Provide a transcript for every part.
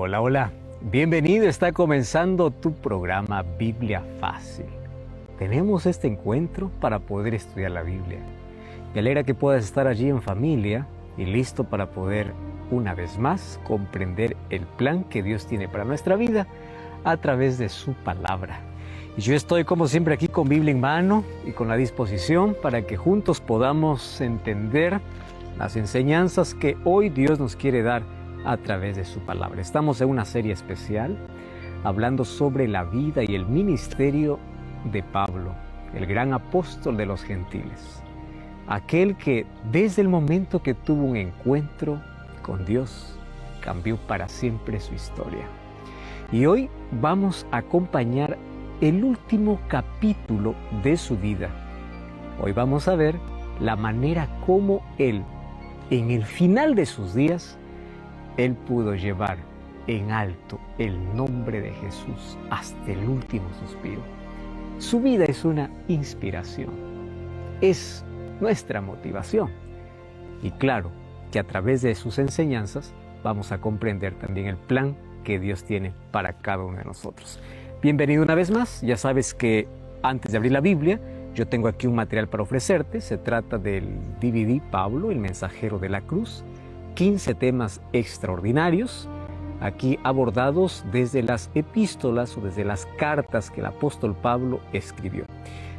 Hola, hola. Bienvenido, está comenzando tu programa Biblia Fácil. Tenemos este encuentro para poder estudiar la Biblia. Me alegra que puedas estar allí en familia y listo para poder, una vez más, comprender el plan que Dios tiene para nuestra vida a través de su palabra. Y yo estoy como siempre aquí con Biblia en mano y con la disposición para que juntos podamos entender las enseñanzas que hoy Dios nos quiere dar a través de su palabra. Estamos en una serie especial hablando sobre la vida y el ministerio de Pablo, el gran apóstol de los gentiles, aquel que desde el momento que tuvo un encuentro con Dios cambió para siempre su historia. Y hoy vamos a acompañar el último capítulo de su vida. Hoy vamos a ver la manera como él, en el final de sus días, él pudo llevar en alto el nombre de Jesús hasta el último suspiro. Su vida es una inspiración, es nuestra motivación. Y claro que a través de sus enseñanzas vamos a comprender también el plan que Dios tiene para cada uno de nosotros. Bienvenido una vez más. Ya sabes que antes de abrir la Biblia, yo tengo aquí un material para ofrecerte. Se trata del DVD Pablo, el mensajero de la cruz. 15 temas extraordinarios, aquí abordados desde las epístolas o desde las cartas que el apóstol Pablo escribió.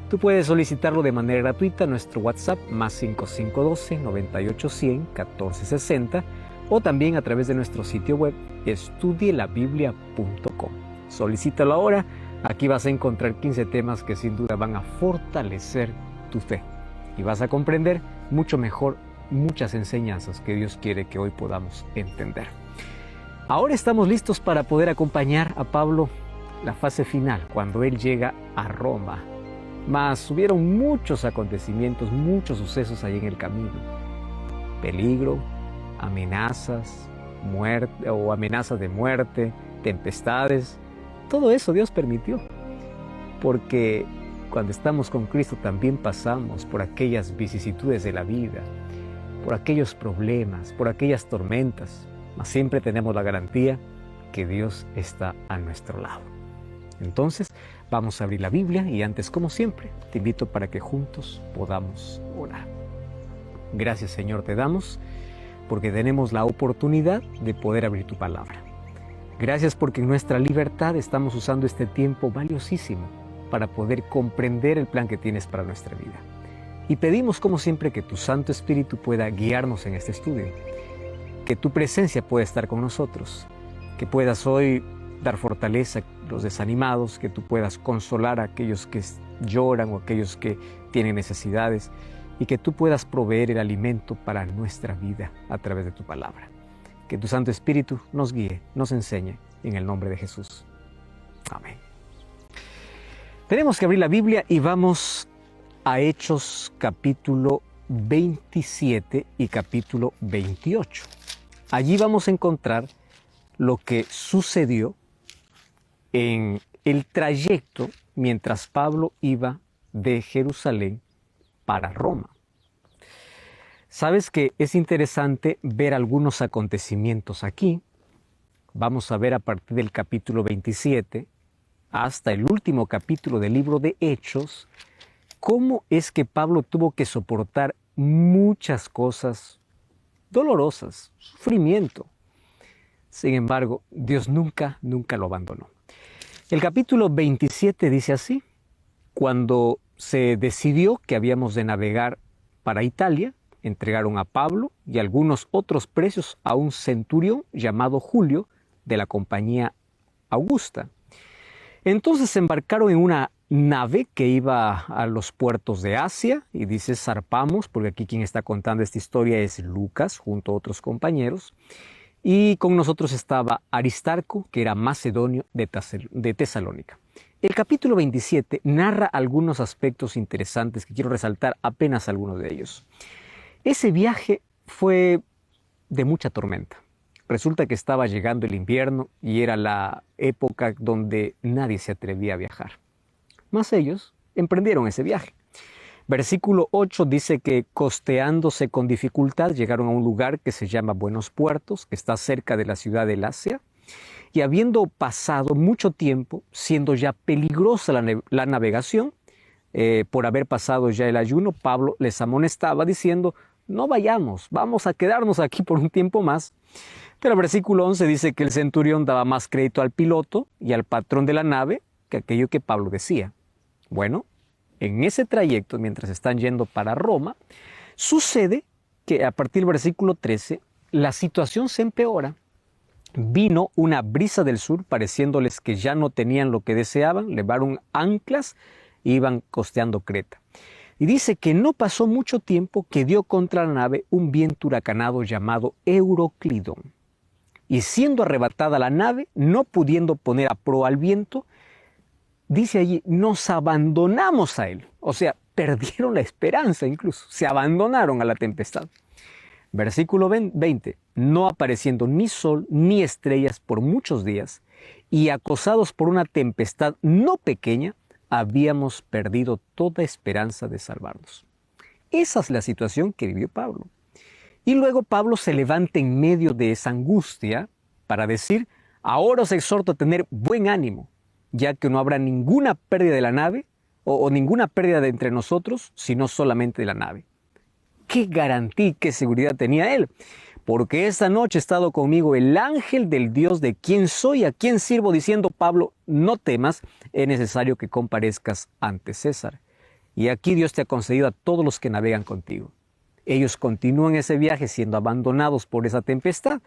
Tú puedes solicitarlo de manera gratuita a nuestro WhatsApp más 5512-9810-1460 o también a través de nuestro sitio web estudielabiblia.com. Solicítalo ahora. Aquí vas a encontrar 15 temas que sin duda van a fortalecer tu fe y vas a comprender mucho mejor muchas enseñanzas que Dios quiere que hoy podamos entender. Ahora estamos listos para poder acompañar a Pablo la fase final, cuando él llega a Roma. Mas hubieron muchos acontecimientos, muchos sucesos ahí en el camino. Peligro, amenazas, muerte o amenazas de muerte, tempestades. Todo eso Dios permitió, porque cuando estamos con Cristo también pasamos por aquellas vicisitudes de la vida, por aquellos problemas, por aquellas tormentas, mas siempre tenemos la garantía que Dios está a nuestro lado. Entonces, vamos a abrir la Biblia y antes, como siempre, te invito para que juntos podamos orar. Gracias, Señor, te damos porque tenemos la oportunidad de poder abrir tu palabra. Gracias porque en nuestra libertad estamos usando este tiempo valiosísimo para poder comprender el plan que tienes para nuestra vida. Y pedimos, como siempre, que tu Santo Espíritu pueda guiarnos en este estudio, que tu presencia pueda estar con nosotros, que puedas hoy dar fortaleza a los desanimados, que tú puedas consolar a aquellos que lloran o aquellos que tienen necesidades y que tú puedas proveer el alimento para nuestra vida a través de tu palabra. Que tu Santo Espíritu nos guíe, nos enseñe, en el nombre de Jesús. Amén. Tenemos que abrir la Biblia y vamos a Hechos capítulo 27 y capítulo 28. Allí vamos a encontrar lo que sucedió en el trayecto mientras Pablo iba de Jerusalén para Roma. Sabes que es interesante ver algunos acontecimientos aquí. Vamos a ver a partir del capítulo 27 hasta el último capítulo del libro de Hechos, cómo es que Pablo tuvo que soportar muchas cosas dolorosas, sufrimiento. Sin embargo, Dios nunca lo abandonó. El capítulo 27 dice así: cuando se decidió que habíamos de navegar para Italia, entregaron a Pablo y algunos otros presos a un centurión llamado Julio de la compañía Augusta. Entonces se embarcaron en una nave que iba a los puertos de Asia y dice zarpamos, porque aquí quien está contando esta historia es Lucas junto a otros compañeros, y con nosotros estaba Aristarco, que era macedonio de Tesalónica. El capítulo 27 narra algunos aspectos interesantes que quiero resaltar, apenas algunos de ellos. Ese viaje fue de mucha tormenta. Resulta que estaba llegando el invierno y era la época donde nadie se atrevía a viajar. Mas ellos emprendieron ese viaje. Versículo 8 dice que costeándose con dificultad llegaron a un lugar que se llama Buenos Puertos, que está cerca de la ciudad de Lasea, Y habiendo pasado mucho tiempo, siendo ya peligrosa la navegación, por haber pasado ya el ayuno, Pablo les amonestaba diciendo, no vayamos, vamos a quedarnos aquí por un tiempo más. Pero el versículo 11 dice que el centurión daba más crédito al piloto y al patrón de la nave que aquello que Pablo decía. Bueno, en ese trayecto, mientras están yendo para Roma, sucede que a partir del versículo 13, la situación se empeora. Vino una brisa del sur, pareciéndoles que ya no tenían lo que deseaban, levaron anclas e iban costeando Creta. Y dice que no pasó mucho tiempo que dio contra la nave un viento huracanado llamado Euroclidón. Y siendo arrebatada la nave, no pudiendo poner a proa al viento, dice allí, nos abandonamos a él. O sea, perdieron la esperanza incluso, se abandonaron a la tempestad. Versículo 20, no apareciendo ni sol ni estrellas por muchos días, y acosados por una tempestad no pequeña, habíamos perdido toda esperanza de salvarnos. Esa es la situación que vivió Pablo. Y luego Pablo se levanta en medio de esa angustia para decir, ahora os exhorto a tener buen ánimo, ya que no habrá ninguna pérdida de la nave o ninguna pérdida de entre nosotros, sino solamente de la nave. ¿Qué garantía y qué seguridad tenía él? Porque esta noche ha estado conmigo el ángel del Dios de quien soy, a quien sirvo, diciendo, Pablo, no temas, es necesario que comparezcas ante César. Y aquí Dios te ha concedido a todos los que navegan contigo. Ellos continúan ese viaje siendo abandonados por esa tempestad.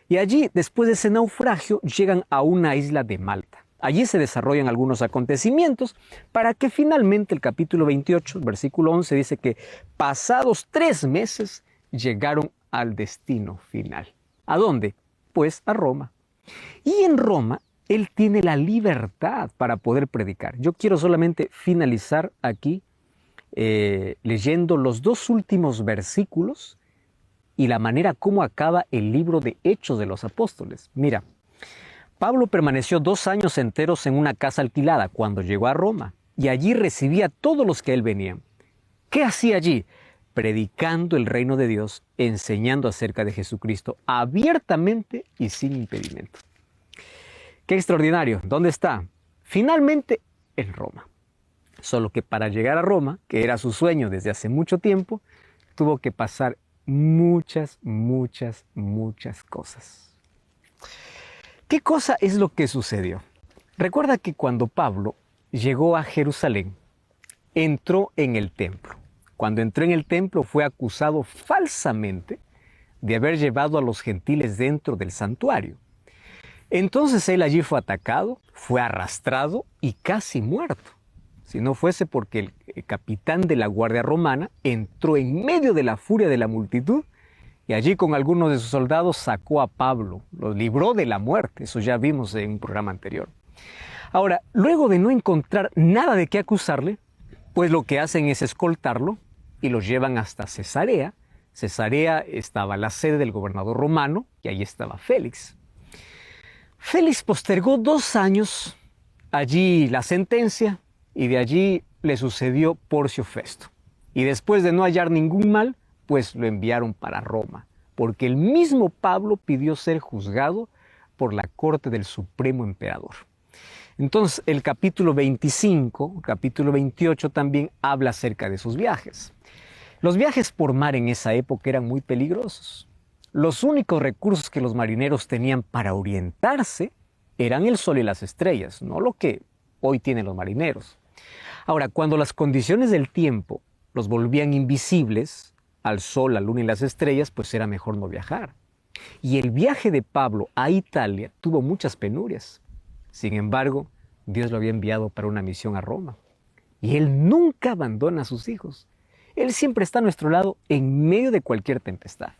Y allí, después de ese naufragio, llegan a una isla de Malta. Allí se desarrollan algunos acontecimientos para que finalmente el capítulo 28, versículo 11, dice que pasados 3 meses llegaron al destino final. ¿A dónde? Pues a Roma. Y en Roma él tiene la libertad para poder predicar. Yo quiero solamente finalizar aquí leyendo los 2 últimos versículos y la manera como acaba el libro de Hechos de los Apóstoles. Mira, Pablo permaneció 2 años enteros en una casa alquilada cuando llegó a Roma y allí recibía a todos los que él venían. ¿Qué hacía allí? Predicando el reino de Dios, enseñando acerca de Jesucristo abiertamente y sin impedimento. ¡Qué extraordinario! ¿Dónde está? Finalmente en Roma. Solo que para llegar a Roma, que era su sueño desde hace mucho tiempo, tuvo que pasar muchas cosas. ¿Qué cosa es lo que sucedió? Recuerda que cuando Pablo llegó a Jerusalén, entró en el templo. Cuando entró en el templo fue acusado falsamente de haber llevado a los gentiles dentro del santuario. Entonces él allí fue atacado, fue arrastrado y casi muerto. Si no fuese porque el capitán de la guardia romana entró en medio de la furia de la multitud y allí con algunos de sus soldados sacó a Pablo, lo libró de la muerte. Eso ya vimos en un programa anterior. Ahora, luego de no encontrar nada de qué acusarle, pues lo que hacen es escoltarlo y lo llevan hasta Cesarea. Cesarea estaba la sede del gobernador romano y ahí estaba Félix. Félix postergó 2 años allí la sentencia y de allí le sucedió Porcio Festo. Y después de no hallar ningún mal, pues lo enviaron para Roma, porque el mismo Pablo pidió ser juzgado por la corte del Supremo Emperador. Entonces, el capítulo 25, capítulo 28 también habla acerca de sus viajes. Los viajes por mar en esa época eran muy peligrosos. Los únicos recursos que los marineros tenían para orientarse eran el sol y las estrellas, no lo que hoy tienen los marineros. Ahora, cuando las condiciones del tiempo los volvían invisibles, al sol, la luna y las estrellas, pues era mejor no viajar. Y el viaje de Pablo a Italia tuvo muchas penurias. Sin embargo, Dios lo había enviado para una misión a Roma. Y Él nunca abandona a sus hijos. Él siempre está a nuestro lado en medio de cualquier tempestad.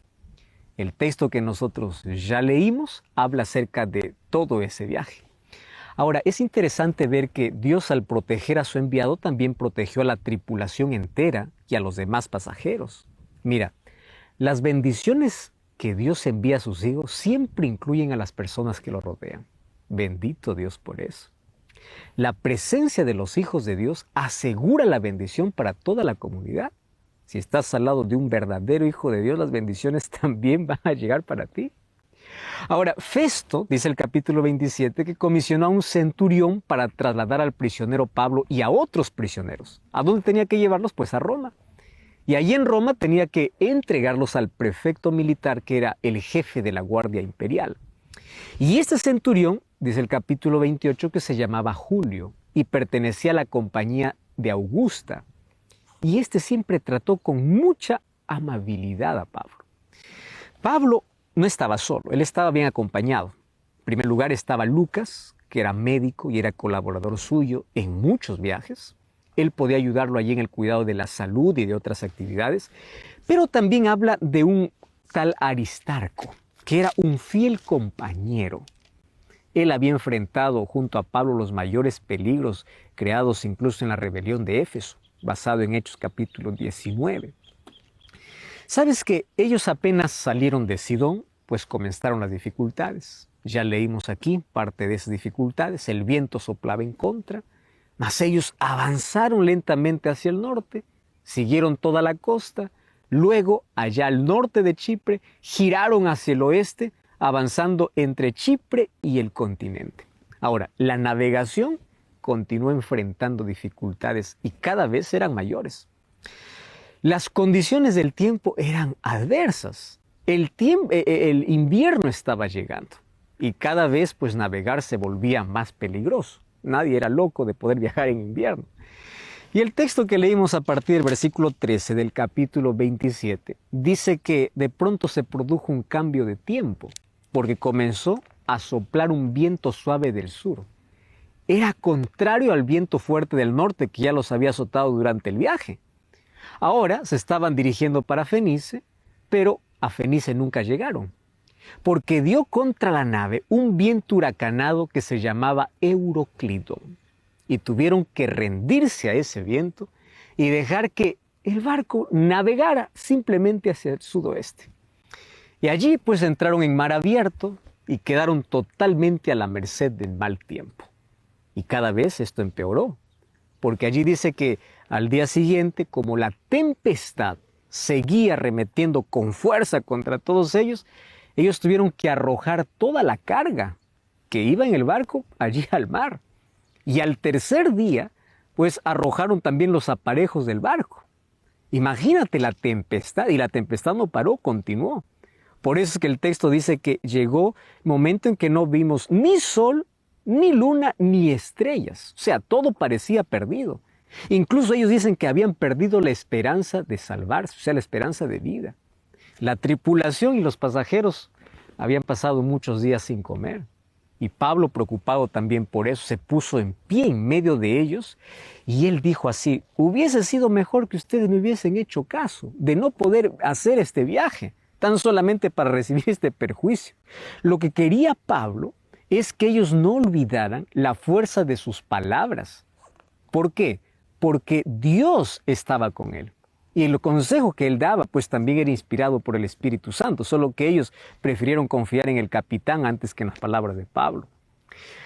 El texto que nosotros ya leímos habla acerca de todo ese viaje. Ahora, es interesante ver que Dios, al proteger a su enviado, también protegió a la tripulación entera y a los demás pasajeros. Mira, las bendiciones que Dios envía a sus hijos siempre incluyen a las personas que lo rodean. Bendito Dios por eso. La presencia de los hijos de Dios asegura la bendición para toda la comunidad. Si estás al lado de un verdadero hijo de Dios, las bendiciones también van a llegar para ti. Ahora, Festo, dice el capítulo 27, que comisionó a un centurión para trasladar al prisionero Pablo y a otros prisioneros. ¿A dónde tenía que llevarlos? Pues a Roma. Y allí en Roma tenía que entregarlos al prefecto militar, que era el jefe de la Guardia Imperial. Y este centurión, dice el capítulo 28, que se llamaba Julio y pertenecía a la compañía de Augusta. Y este siempre trató con mucha amabilidad a Pablo. Pablo no estaba solo, él estaba bien acompañado. En primer lugar estaba Lucas, que era médico y era colaborador suyo en muchos viajes. Él podía ayudarlo allí en el cuidado de la salud y de otras actividades. Pero también habla de un tal Aristarco, que era un fiel compañero. Él había enfrentado junto a Pablo los mayores peligros creados incluso en la rebelión de Éfeso, basado en Hechos capítulo 19. ¿Sabes que ellos apenas salieron de Sidón? Pues comenzaron las dificultades. Ya leímos aquí parte de esas dificultades. El viento soplaba en contra, mas ellos avanzaron lentamente hacia el norte, siguieron toda la costa, luego allá al norte de Chipre giraron hacia el oeste, avanzando entre Chipre y el continente. Ahora, la navegación continuó enfrentando dificultades y cada vez eran mayores. Las condiciones del tiempo eran adversas. El invierno estaba llegando y cada vez pues navegar se volvía más peligroso. Nadie era loco de poder viajar en invierno. Y el texto que leímos a partir del versículo 13 del capítulo 27 dice que de pronto se produjo un cambio de tiempo porque comenzó a soplar un viento suave del sur. Era contrario al viento fuerte del norte que ya los había azotado durante el viaje. Ahora se estaban dirigiendo para Fenice, pero a Fenice nunca llegaron, porque dio contra la nave un viento huracanado que se llamaba Euroclidón, y tuvieron que rendirse a ese viento y dejar que el barco navegara simplemente hacia el sudoeste. Y allí pues entraron en mar abierto y quedaron totalmente a la merced del mal tiempo. Y cada vez esto empeoró, porque allí dice que al día siguiente, como la tempestad seguía arremetiendo con fuerza contra todos ellos tuvieron que arrojar toda la carga que iba en el barco allí al mar. Y al tercer día, pues arrojaron también los aparejos del barco. Imagínate la tempestad, y la tempestad no paró, continuó. Por eso es que el texto dice que llegó momento en que no vimos ni sol, ni luna, ni estrellas. O sea, todo parecía perdido. Incluso ellos dicen que habían perdido la esperanza de salvarse, o sea, la esperanza de vida. La tripulación y los pasajeros habían pasado muchos días sin comer. Y Pablo, preocupado también por eso, se puso en pie en medio de ellos y él dijo así: hubiese sido mejor que ustedes me hubiesen hecho caso de no poder hacer este viaje, tan solamente para recibir este perjuicio. Lo que quería Pablo es que ellos no olvidaran la fuerza de sus palabras. ¿Por qué? Porque Dios estaba con él. Y el consejo que él daba, pues también era inspirado por el Espíritu Santo, solo que ellos prefirieron confiar en el capitán antes que en las palabras de Pablo.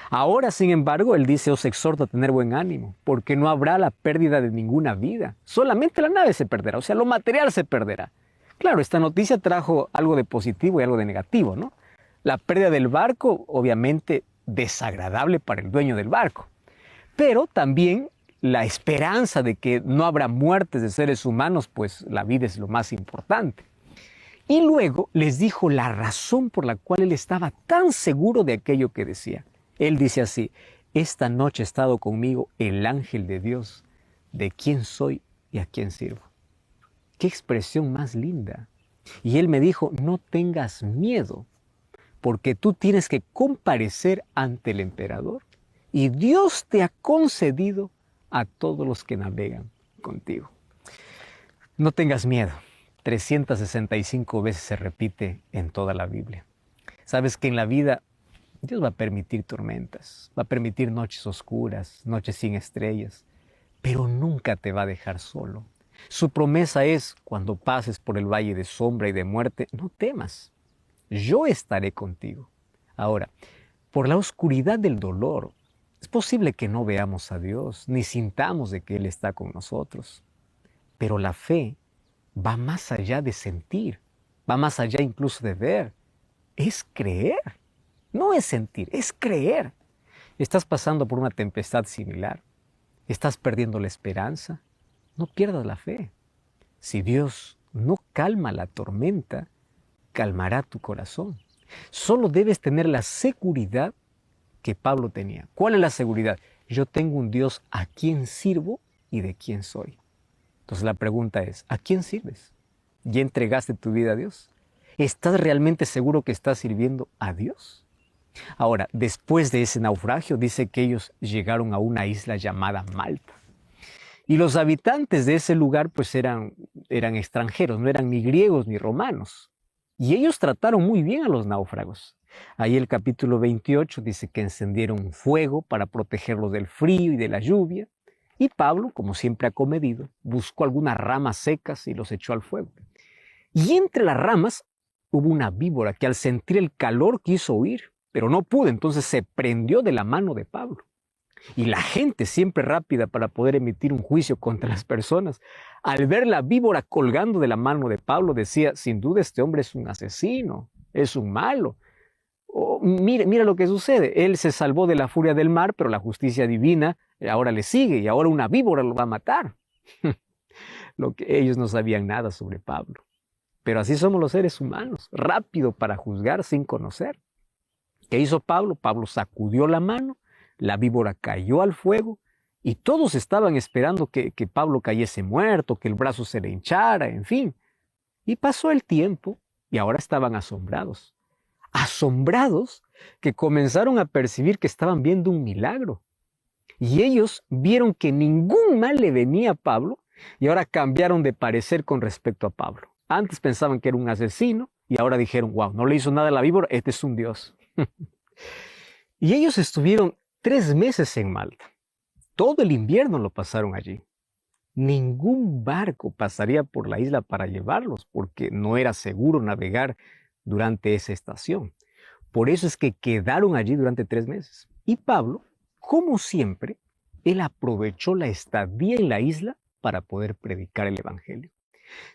Ahora, sin embargo, él dice: os exhorto a tener buen ánimo, porque no habrá la pérdida de ninguna vida. Solamente la nave se perderá, o sea, lo material se perderá. Claro, esta noticia trajo algo de positivo y algo de negativo, ¿no? La pérdida del barco, obviamente, desagradable para el dueño del barco, pero también la esperanza de que no habrá muertes de seres humanos, pues la vida es lo más importante. Y luego les dijo la razón por la cual él estaba tan seguro de aquello que decía. Él dice así: esta noche ha estado conmigo el ángel de Dios, de quién soy y a quién sirvo. ¡Qué expresión más linda! Y él me dijo: no tengas miedo, porque tú tienes que comparecer ante el emperador y Dios te ha concedido a todos los que navegan contigo. No tengas miedo. 365 veces se repite en toda la Biblia. Sabes que en la vida Dios va a permitir tormentas, va a permitir noches oscuras, noches sin estrellas, pero nunca te va a dejar solo. Su promesa es: cuando pases por el valle de sombra y de muerte, no temas, yo estaré contigo. Ahora, por la oscuridad del dolor, es posible que no veamos a Dios, ni sintamos de que Él está con nosotros. Pero la fe va más allá de sentir, va más allá incluso de ver. es creer. No es sentir, es creer. Estás pasando por una tempestad similar. Estás perdiendo la esperanza. No pierdas la fe. Si Dios no calma la tormenta, calmará tu corazón. Solo debes tener la seguridad que Pablo tenía. ¿Cuál es la seguridad? Yo tengo un Dios a quien sirvo y de quién soy. Entonces la pregunta es, ¿a quién sirves? ¿Ya entregaste tu vida a Dios? ¿Estás realmente seguro que estás sirviendo a Dios? Ahora, después de ese naufragio, dice que ellos llegaron a una isla llamada Malta. Y los habitantes de ese lugar pues eran extranjeros, no eran ni griegos ni romanos. Y ellos trataron muy bien a los náufragos. Ahí el capítulo 28 dice que encendieron un fuego para protegerlos del frío y de la lluvia. Y Pablo, como siempre acomedido, buscó algunas ramas secas y los echó al fuego. Y entre las ramas hubo una víbora que al sentir el calor quiso huir, pero no pudo, entonces se prendió de la mano de Pablo. Y la gente, siempre rápida para poder emitir un juicio contra las personas, al ver la víbora colgando de la mano de Pablo, decía, sin duda este hombre es un asesino, es un malo. Oh, mira lo que sucede, él se salvó de la furia del mar, pero la justicia divina ahora le sigue y ahora una víbora lo va a matar. Lo que ellos no sabían nada sobre Pablo. Pero así somos los seres humanos, rápido para juzgar sin conocer. ¿Qué hizo Pablo? Pablo sacudió la mano, la víbora cayó al fuego y todos estaban esperando que Pablo cayese muerto, que el brazo se le hinchara, en fin. Y pasó el tiempo y ahora estaban asombrados. Asombrados que comenzaron a percibir que estaban viendo un milagro. Y ellos vieron que ningún mal le venía a Pablo y ahora cambiaron de parecer con respecto a Pablo. Antes pensaban que era un asesino y ahora dijeron, wow, no le hizo nada a la víbora, este es un Dios. Y ellos estuvieron 3 meses en Malta. Todo el invierno lo pasaron allí. Ningún barco pasaría por la isla para llevarlos porque no era seguro navegar durante esa estación. Por eso es que quedaron allí durante 3 meses. Y Pablo, como siempre, él aprovechó la estadía en la isla para poder predicar el evangelio.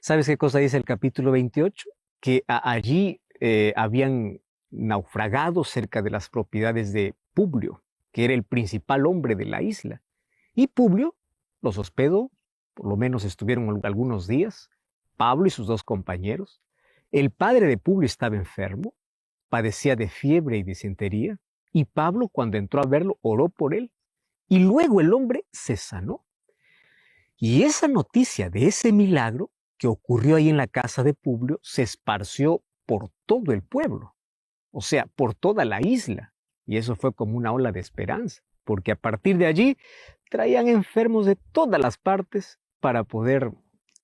¿Sabes qué cosa dice el capítulo 28? Que allí habían naufragado cerca de las propiedades de Publio, que era el principal hombre de la isla. Y Publio los hospedó, por lo menos estuvieron algunos días, Pablo y sus 2 compañeros. El padre de Publio estaba enfermo, padecía de fiebre y disentería, y Pablo, cuando entró a verlo, oró por él. Y luego el hombre se sanó. Y esa noticia de ese milagro que ocurrió ahí en la casa de Publio se esparció por todo el pueblo, o sea, por toda la isla. Y eso fue como una ola de esperanza, porque a partir de allí traían enfermos de todas las partes para poder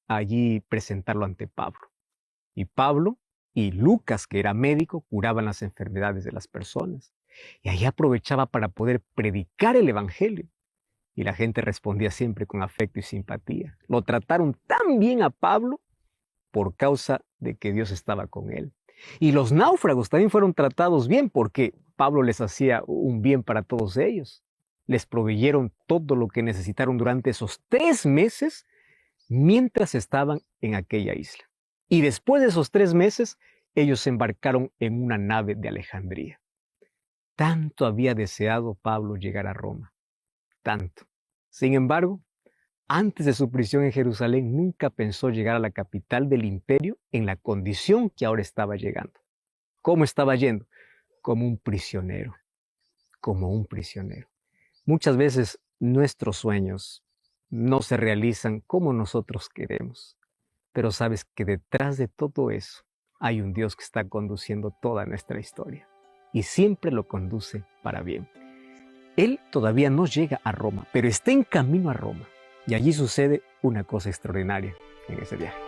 allí presentarlo ante Pablo. Y Pablo y Lucas, que era médico, curaban las enfermedades de las personas. Y allí aprovechaba para poder predicar el evangelio. Y la gente respondía siempre con afecto y simpatía. Lo trataron tan bien a Pablo por causa de que Dios estaba con él. Y los náufragos también fueron tratados bien porque Pablo les hacía un bien para todos ellos. Les proveyeron todo lo que necesitaron durante esos 3 meses mientras estaban en aquella isla. Y después de esos 3 meses, ellos se embarcaron en una nave de Alejandría. Tanto había deseado Pablo llegar a Roma. Tanto. Sin embargo, antes de su prisión en Jerusalén, nunca pensó llegar a la capital del imperio en la condición que ahora estaba llegando. ¿Cómo estaba yendo? Como un prisionero. Como un prisionero. Muchas veces nuestros sueños no se realizan como nosotros queremos. Pero sabes que detrás de todo eso hay un Dios que está conduciendo toda nuestra historia. Y siempre lo conduce para bien. Él todavía no llega a Roma, pero está en camino a Roma. Y allí sucede una cosa extraordinaria en ese viaje.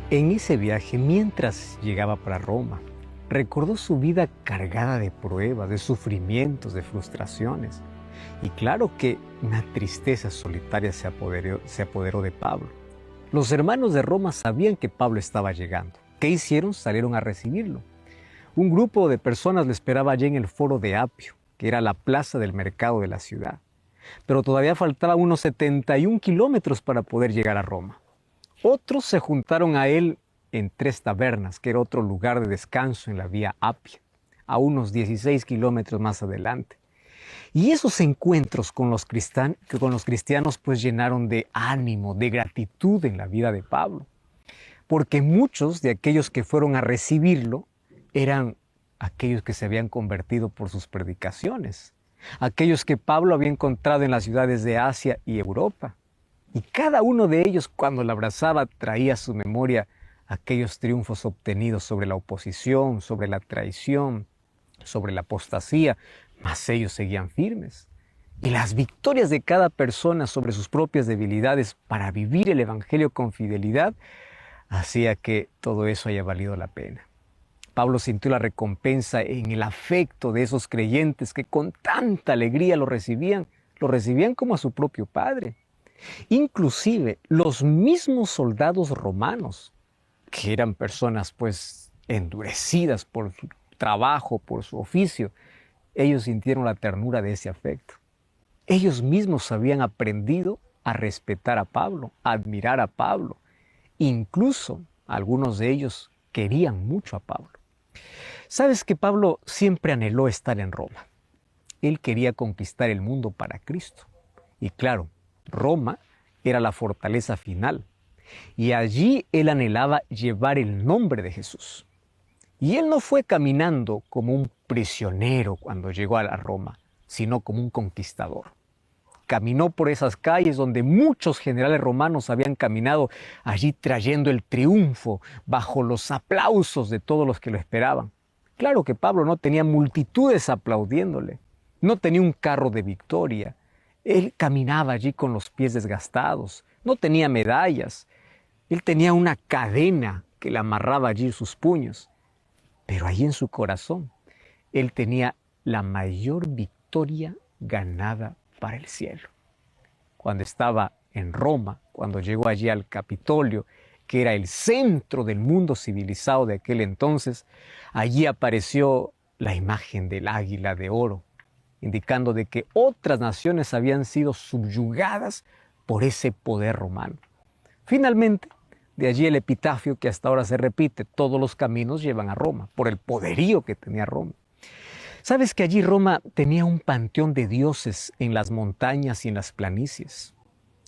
En ese viaje, mientras llegaba para Roma, recordó su vida cargada de pruebas, de sufrimientos, de frustraciones. Y claro que una tristeza solitaria se apoderó de Pablo. Los hermanos de Roma sabían que Pablo estaba llegando. ¿Qué hicieron? Salieron a recibirlo. Un grupo de personas le esperaba allí en el Foro de Apio, que era la plaza del mercado de la ciudad. Pero todavía faltaban unos 71 kilómetros para poder llegar a Roma. Otros se juntaron a él en Tres Tabernas, que era otro lugar de descanso en la vía Apia, a unos 16 kilómetros más adelante. Y esos encuentros con los cristianos pues llenaron de ánimo, de gratitud en la vida de Pablo, porque muchos de aquellos que fueron a recibirlo eran aquellos que se habían convertido por sus predicaciones, aquellos que Pablo había encontrado en las ciudades de Asia y Europa. Y cada uno de ellos, cuando la abrazaba, traía a su memoria aquellos triunfos obtenidos sobre la oposición, sobre la traición, sobre la apostasía, mas ellos seguían firmes. Y las victorias de cada persona sobre sus propias debilidades para vivir el Evangelio con fidelidad, hacía que todo eso haya valido la pena. Pablo sintió la recompensa en el afecto de esos creyentes que con tanta alegría lo recibían como a su propio padre. Inclusive los mismos soldados romanos, que eran personas pues endurecidas por su trabajo, por su oficio, ellos sintieron la ternura de ese afecto. Ellos mismos habían aprendido a respetar a Pablo, a admirar a Pablo. Incluso algunos de ellos querían mucho a Pablo. Sabes que Pablo siempre anheló estar en Roma. Él quería conquistar el mundo para Cristo. Y claro, Roma era la fortaleza final. Y allí él anhelaba llevar el nombre de Jesús. Y él no fue caminando como un prisionero cuando llegó a Roma, sino como un conquistador. Caminó por esas calles donde muchos generales romanos habían caminado, allí trayendo el triunfo bajo los aplausos de todos los que lo esperaban. Claro que Pablo no tenía multitudes aplaudiéndole, no tenía un carro de victoria. Él caminaba allí con los pies desgastados, no tenía medallas. Él tenía una cadena que le amarraba allí sus puños. Pero allí en su corazón, él tenía la mayor victoria ganada para el cielo. Cuando estaba en Roma, cuando llegó allí al Capitolio, que era el centro del mundo civilizado de aquel entonces, allí apareció la imagen del águila de oro, indicando de que otras naciones habían sido subyugadas por ese poder romano. Finalmente, de allí el epitafio que hasta ahora se repite: todos los caminos llevan a Roma, por el poderío que tenía Roma. ¿Sabes que allí Roma tenía un panteón de dioses en las montañas y en las planicies?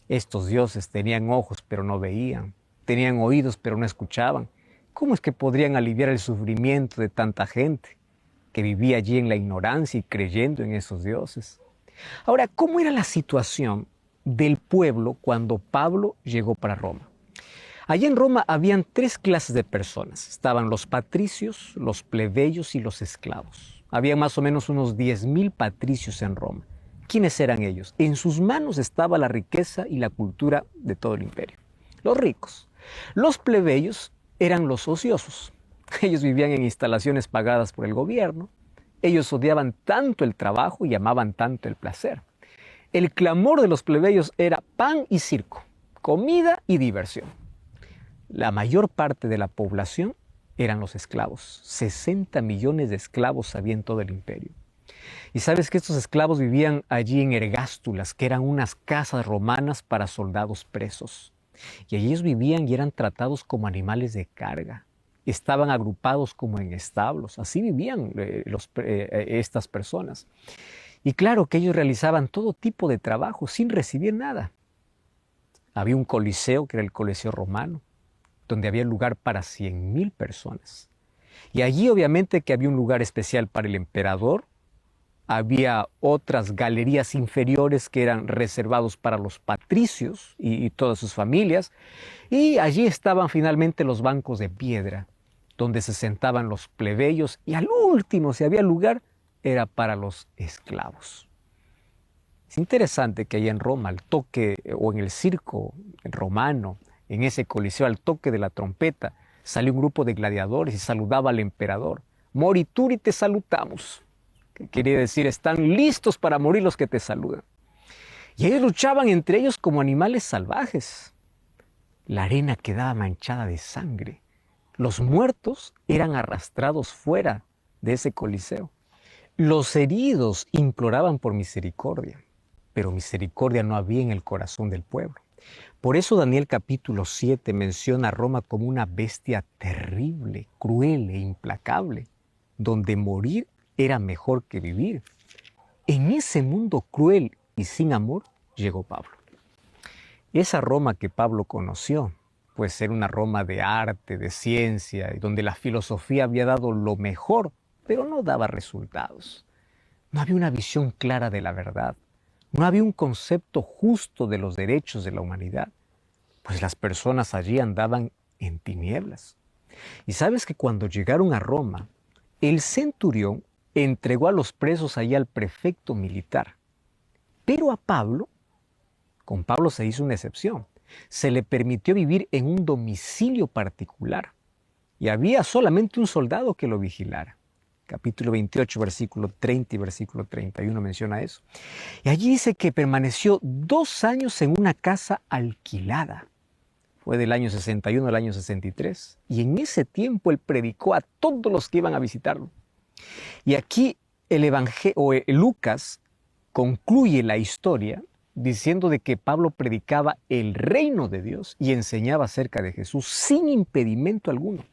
Estos dioses tenían ojos pero no veían, tenían oídos pero no escuchaban. ¿Cómo es que podrían aliviar el sufrimiento de tanta gente que vivía allí en la ignorancia y creyendo en esos dioses? Ahora, ¿cómo era la situación del pueblo cuando Pablo llegó para Roma? Allí en Roma habían tres clases de personas. Estaban los patricios, los plebeyos y los esclavos. Había más o menos unos 10,000 patricios en Roma. ¿Quiénes eran ellos? En sus manos estaba la riqueza y la cultura de todo el imperio. Los ricos. Los plebeyos eran los ociosos. Ellos vivían en instalaciones pagadas por el gobierno. Ellos odiaban tanto el trabajo y amaban tanto el placer. El clamor de los plebeyos era pan y circo, comida y diversión. La mayor parte de la población eran los esclavos. 60 millones de esclavos había en todo el imperio. Y sabes que estos esclavos vivían allí en ergástulas, que eran unas casas romanas para soldados presos. Y allí ellos vivían y eran tratados como animales de carga. Estaban agrupados como en establos. Así vivían estas personas. Y claro que ellos realizaban todo tipo de trabajo sin recibir nada. Había un coliseo, que era el Coliseo Romano, donde había lugar para 100,000 personas. Y allí obviamente que había un lugar especial para el emperador. Había otras galerías inferiores que eran reservados para los patricios y todas sus familias. Y allí estaban finalmente los bancos de piedra, donde se sentaban los plebeyos. Y al último, si había lugar, era para los esclavos. Es interesante que allá en Roma, al toque, o en el circo romano, en ese coliseo, al toque de la trompeta, salió un grupo de gladiadores y saludaba al emperador. Morituri te salutamos. Que quería decir, están listos para morir los que te saludan. Y ellos luchaban entre ellos como animales salvajes. La arena quedaba manchada de sangre. Los muertos eran arrastrados fuera de ese coliseo. Los heridos imploraban por misericordia, pero misericordia no había en el corazón del pueblo. Por eso Daniel capítulo 7 menciona a Roma como una bestia terrible, cruel e implacable, donde morir era mejor que vivir. En ese mundo cruel y sin amor llegó Pablo. Esa Roma que Pablo conoció, pues era una Roma de arte, de ciencia, donde la filosofía había dado lo mejor, pero no daba resultados. No había una visión clara de la verdad. No había un concepto justo de los derechos de la humanidad, pues las personas allí andaban en tinieblas. Y sabes que cuando llegaron a Roma, el centurión entregó a los presos allí al prefecto militar. Pero a Pablo, con Pablo se hizo una excepción. Se le permitió vivir en un domicilio particular y había solamente un soldado que lo vigilara. Capítulo 28, versículo 30 y versículo 31 menciona eso. Y allí dice que permaneció 2 años en una casa alquilada. Fue del año 61 al año 63. Y en ese tiempo él predicó a todos los que iban a visitarlo. Y aquí Lucas concluye la historia diciendo de que Pablo predicaba el reino de Dios y enseñaba acerca de Jesús sin impedimento alguno.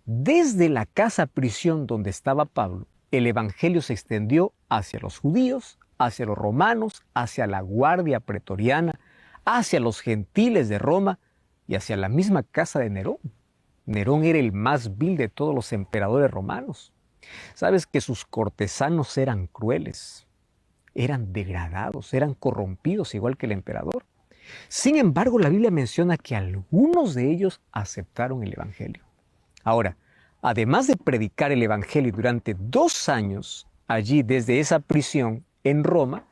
Desde la casa prisión donde estaba Pablo, el evangelio se extendió hacia los judíos, hacia los romanos, hacia la guardia pretoriana, hacia los gentiles de Roma y hacia la misma casa de Nerón. Nerón era el más vil de todos los emperadores romanos. Sabes que sus cortesanos eran crueles, eran degradados, eran corrompidos igual que el emperador. Sin embargo, la Biblia menciona que algunos de ellos aceptaron el evangelio. Ahora, además de predicar el evangelio durante 2 años allí desde esa prisión en Roma,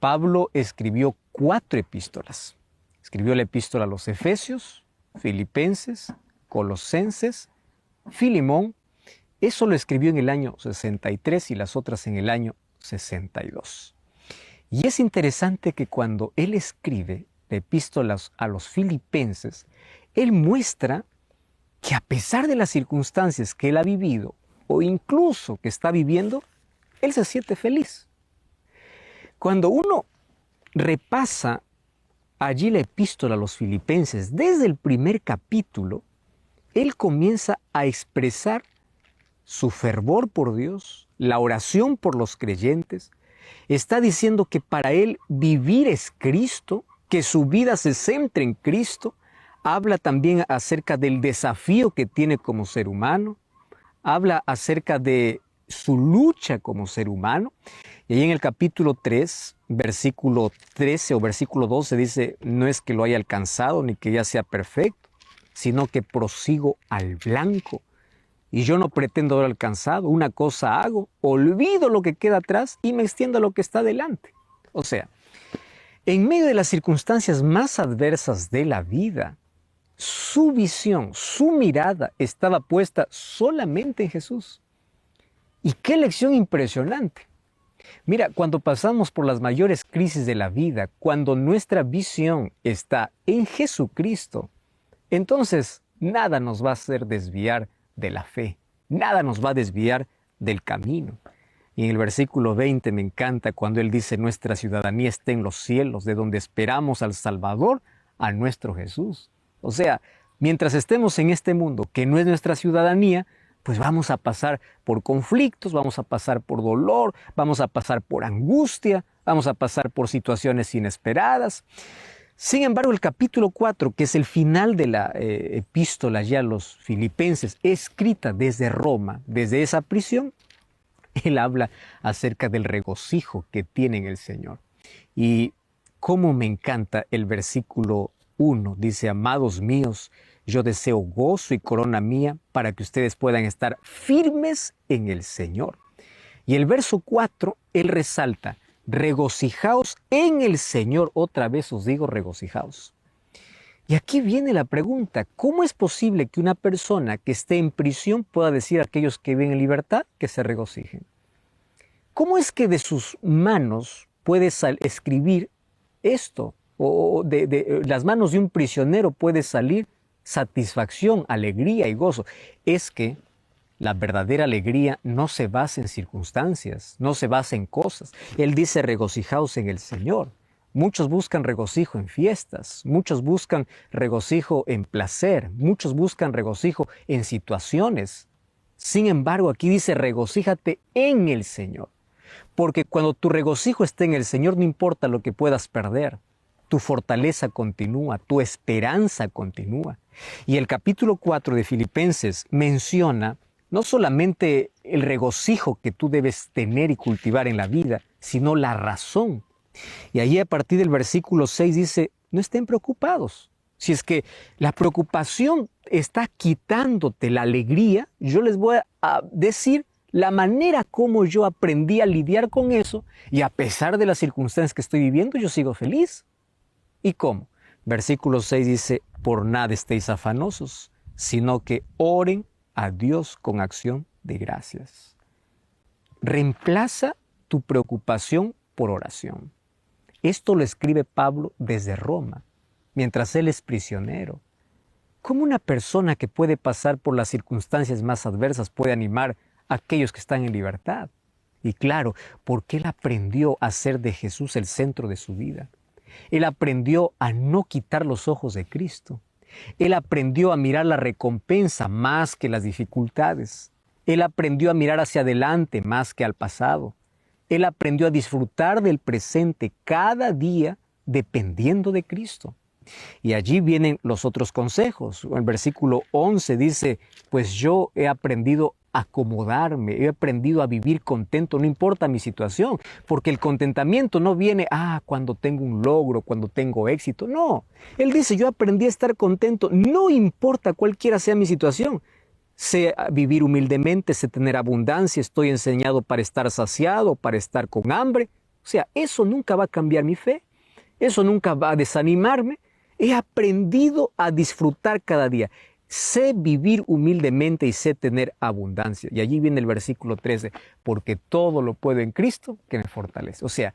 Pablo escribió 4 epístolas. Escribió la epístola a los Efesios, Filipenses, Colosenses, Filemón. Eso lo escribió en el año 63 y las otras en el año 62. Y es interesante que cuando él escribe epístolas a los filipenses, él muestra que a pesar de las circunstancias que él ha vivido o incluso que está viviendo, él se siente feliz. Cuando uno repasa allí la epístola a los filipenses, desde el primer capítulo, él comienza a expresar su fervor por Dios, la oración por los creyentes. Está diciendo que para él vivir es Cristo, que su vida se centra en Cristo. Habla también acerca del desafío que tiene como ser humano. Habla acerca de su lucha como ser humano. Y ahí en el capítulo 3, versículo 13 o versículo 12 dice, no es que lo haya alcanzado ni que ya sea perfecto, sino que prosigo al blanco. Y yo no pretendo haber alcanzado, una cosa hago, olvido lo que queda atrás y me extiendo a lo que está delante. O sea, en medio de las circunstancias más adversas de la vida, su visión, su mirada estaba puesta solamente en Jesús. Y qué lección impresionante. Mira, cuando pasamos por las mayores crisis de la vida, cuando nuestra visión está en Jesucristo, entonces nada nos va a hacer desviar de la fe, nada nos va a desviar del camino. Y en el versículo 20 me encanta cuando él dice, nuestra ciudadanía está en los cielos, de donde esperamos al Salvador, a nuestro Jesús. O sea, mientras estemos en este mundo que no es nuestra ciudadanía, pues vamos a pasar por conflictos, vamos a pasar por dolor, vamos a pasar por angustia, vamos a pasar por situaciones inesperadas. Sin embargo, el capítulo 4, que es el final de la epístola ya a los filipenses, escrita desde Roma, desde esa prisión, él habla acerca del regocijo que tiene en el Señor. Y cómo me encanta el versículo 1, dice, amados míos, yo deseo gozo y corona mía para que ustedes puedan estar firmes en el Señor. Y el verso 4, él resalta, regocijaos en el Señor. Otra vez os digo, regocijaos. Y aquí viene la pregunta, ¿cómo es posible que una persona que esté en prisión pueda decir a aquellos que viven en libertad que se regocijen? ¿Cómo es que de sus manos puede escribir esto? O de las manos de un prisionero puede salir satisfacción, alegría y gozo. Es que La verdadera alegría no se basa en circunstancias, no se basa en cosas. Él dice regocijaos en el Señor. Muchos buscan regocijo en fiestas, muchos buscan regocijo en placer, muchos buscan regocijo en situaciones. Sin embargo, aquí dice regocíjate en el Señor. Porque cuando tu regocijo esté en el Señor, no importa lo que puedas perder. Tu fortaleza continúa, tu esperanza continúa. Y el capítulo 4 de Filipenses menciona no solamente el regocijo que tú debes tener y cultivar en la vida, sino la razón. Y allí a partir del versículo 6 dice, no estén preocupados. Si es que la preocupación está quitándote la alegría, yo les voy a decir la manera como yo aprendí a lidiar con eso y a pesar de las circunstancias que estoy viviendo, yo sigo feliz. ¿Y cómo? Versículo 6 dice, por nada estéis afanosos, sino que oren a Dios con acción de gracias. Reemplaza tu preocupación por oración. Esto lo escribe Pablo desde Roma, mientras él es prisionero. ¿Cómo una persona que puede pasar por las circunstancias más adversas puede animar a aquellos que están en libertad? Y claro, porque él aprendió a hacer de Jesús el centro de su vida. Él aprendió a no quitar los ojos de Cristo. Él aprendió a mirar la recompensa más que las dificultades. Él aprendió a mirar hacia adelante más que al pasado. Él aprendió a disfrutar del presente cada día dependiendo de Cristo. Y allí vienen los otros consejos. El versículo 11 dice, pues yo he aprendido a acomodarme, he aprendido a vivir contento, no importa mi situación, porque el contentamiento no viene, cuando tengo un logro, cuando tengo éxito, no. Él dice, yo aprendí a estar contento, no importa cualquiera sea mi situación. Sé vivir humildemente, sé tener abundancia, estoy enseñado para estar saciado, para estar con hambre. O sea, eso nunca va a cambiar mi fe, eso nunca va a desanimarme. He aprendido a disfrutar cada día. Sé vivir humildemente y sé tener abundancia. Y allí viene el versículo 13, porque todo lo puedo en Cristo que me fortalece. O sea,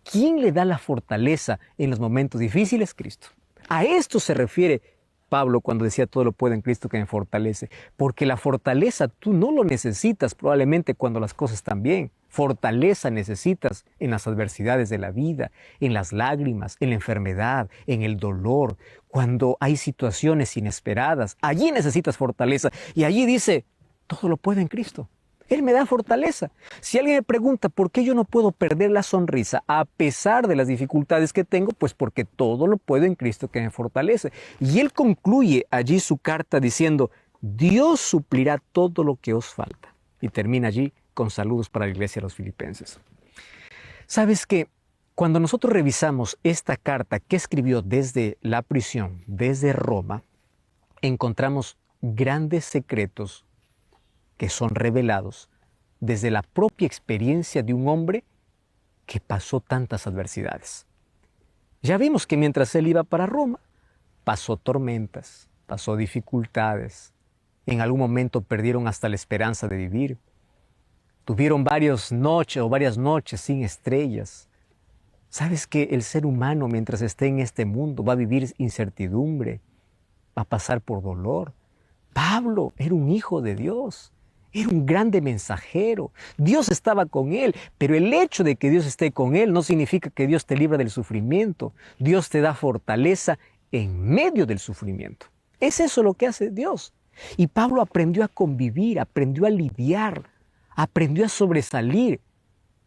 ¿quién le da la fortaleza en los momentos difíciles? Cristo. A esto se refiere Pablo cuando decía todo lo puedo en Cristo que me fortalece. Porque la fortaleza tú no lo necesitas probablemente cuando las cosas están bien. Fortaleza necesitas en las adversidades de la vida, en las lágrimas, en la enfermedad, en el dolor, cuando hay situaciones inesperadas. Allí necesitas fortaleza. Y allí dice, todo lo puedo en Cristo. Él me da fortaleza. Si alguien me pregunta por qué yo no puedo perder la sonrisa a pesar de las dificultades que tengo, pues porque todo lo puedo en Cristo que me fortalece. Y él concluye allí su carta diciendo, Dios suplirá todo lo que os falta. Y termina allí con saludos para la iglesia de los filipenses. ¿Sabes qué? Cuando nosotros revisamos esta carta que escribió desde la prisión, desde Roma, encontramos grandes secretos que son revelados desde la propia experiencia de un hombre que pasó tantas adversidades. Ya vimos que mientras él iba para Roma, pasó tormentas, pasó dificultades, en algún momento perdieron hasta la esperanza de vivir, tuvieron varias noches sin estrellas. ¿Sabes que el ser humano mientras esté en este mundo va a vivir incertidumbre, va a pasar por dolor? Pablo era un hijo de Dios. Era un grande mensajero. Dios estaba con él, pero el hecho de que Dios esté con él no significa que Dios te libra del sufrimiento. Dios te da fortaleza en medio del sufrimiento. Es eso lo que hace Dios. Y Pablo aprendió a convivir, aprendió a lidiar, aprendió a sobresalir.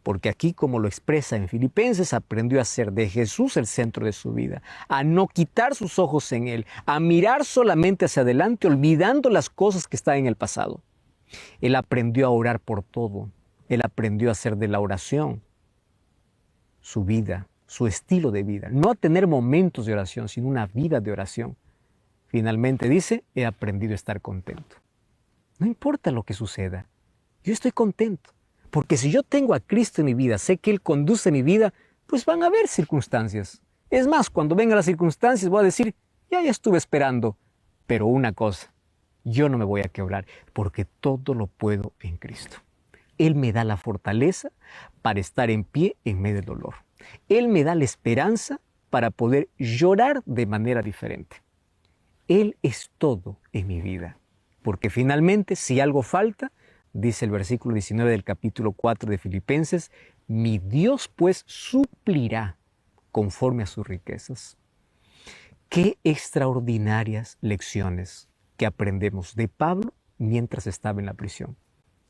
Porque aquí, como lo expresa en Filipenses, aprendió a hacer de Jesús el centro de su vida, a no quitar sus ojos en Él, a mirar solamente hacia adelante, olvidando las cosas que están en el pasado. Él aprendió a orar por todo. Él aprendió a hacer de la oración su vida, su estilo de vida. No a tener momentos de oración, sino una vida de oración. Finalmente dice, he aprendido a estar contento. No importa lo que suceda, yo estoy contento. Porque si yo tengo a Cristo en mi vida, sé que Él conduce mi vida, pues van a haber circunstancias. Es más, cuando vengan las circunstancias voy a decir, ya estuve esperando. Pero una cosa, yo no me voy a quebrar, porque todo lo puedo en Cristo. Él me da la fortaleza para estar en pie en medio del dolor. Él me da la esperanza para poder llorar de manera diferente. Él es todo en mi vida, porque finalmente si algo falta, Dice el versículo 19 del capítulo 4 de Filipenses, mi Dios pues suplirá conforme a sus riquezas. Qué extraordinarias lecciones que aprendemos de Pablo mientras estaba en la prisión.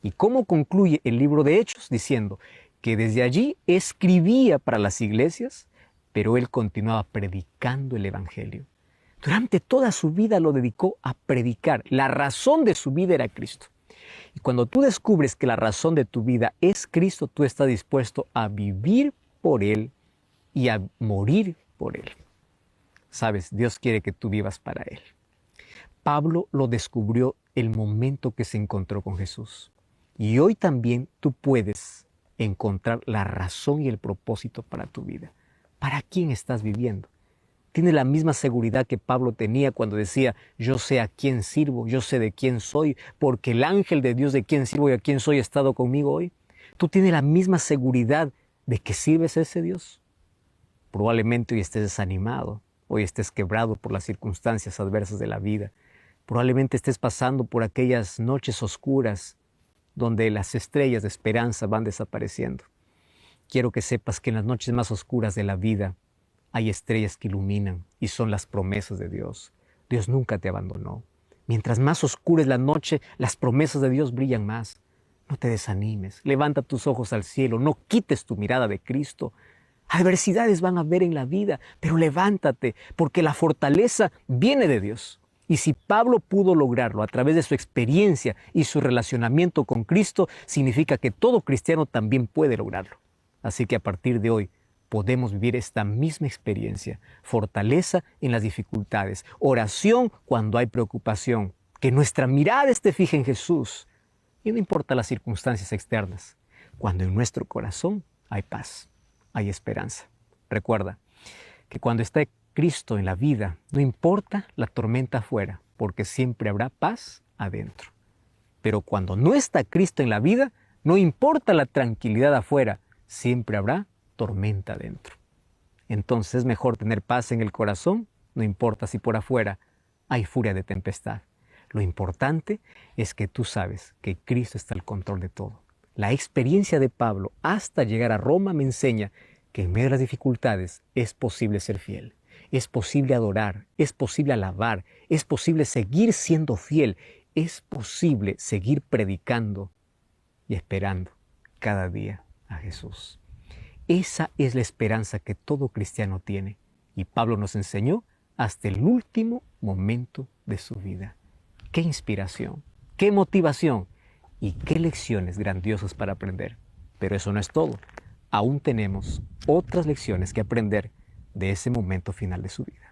¿Y cómo concluye el libro de Hechos? Diciendo que desde allí escribía para las iglesias, pero él continuaba predicando el Evangelio. Durante toda su vida lo dedicó a predicar. La razón de su vida era Cristo. Y cuando tú descubres que la razón de tu vida es Cristo, tú estás dispuesto a vivir por Él y a morir por Él. Sabes, Dios quiere que tú vivas para Él. Pablo lo descubrió el momento que se encontró con Jesús. Y hoy también tú puedes encontrar la razón y el propósito para tu vida. ¿Para quién estás viviendo? ¿Tienes la misma seguridad que Pablo tenía cuando decía, yo sé a quién sirvo, yo sé de quién soy, porque el ángel de Dios de quién sirvo y a quién soy ha estado conmigo hoy? ¿Tú tienes la misma seguridad de que sirves a ese Dios? Probablemente hoy estés desanimado, hoy estés quebrado por las circunstancias adversas de la vida. Probablemente estés pasando por aquellas noches oscuras donde las estrellas de esperanza van desapareciendo. Quiero que sepas que en las noches más oscuras de la vida hay estrellas que iluminan y son las promesas de Dios. Dios nunca te abandonó. Mientras más oscura es la noche, las promesas de Dios brillan más. No te desanimes, levanta tus ojos al cielo, no quites tu mirada de Cristo. Adversidades van a haber en la vida, pero levántate, porque la fortaleza viene de Dios. Y si Pablo pudo lograrlo a través de su experiencia y su relacionamiento con Cristo, significa que todo cristiano también puede lograrlo. Así que a partir de hoy podemos vivir esta misma experiencia, fortaleza en las dificultades, oración cuando hay preocupación, que nuestra mirada esté fija en Jesús y no importa las circunstancias externas, cuando en nuestro corazón hay paz, hay esperanza. Recuerda que cuando está Cristo en la vida, no importa la tormenta afuera, porque siempre habrá paz adentro. Pero cuando no está Cristo en la vida, no importa la tranquilidad afuera, siempre habrá tormenta adentro. Entonces es mejor tener paz en el corazón, no importa si por afuera hay furia de tempestad. Lo importante es que tú sabes que Cristo está al control de todo. La experiencia de Pablo hasta llegar a Roma me enseña que en medio de las dificultades es posible ser fiel, es posible adorar, es posible alabar, es posible seguir siendo fiel, es posible seguir predicando y esperando cada día a Jesús. Esa es la esperanza que todo cristiano tiene y Pablo nos enseñó hasta el último momento de su vida. ¡Qué inspiración! ¡Qué motivación! Y qué lecciones grandiosas para aprender. Pero eso no es todo. Aún tenemos otras lecciones que aprender de ese momento final de su vida.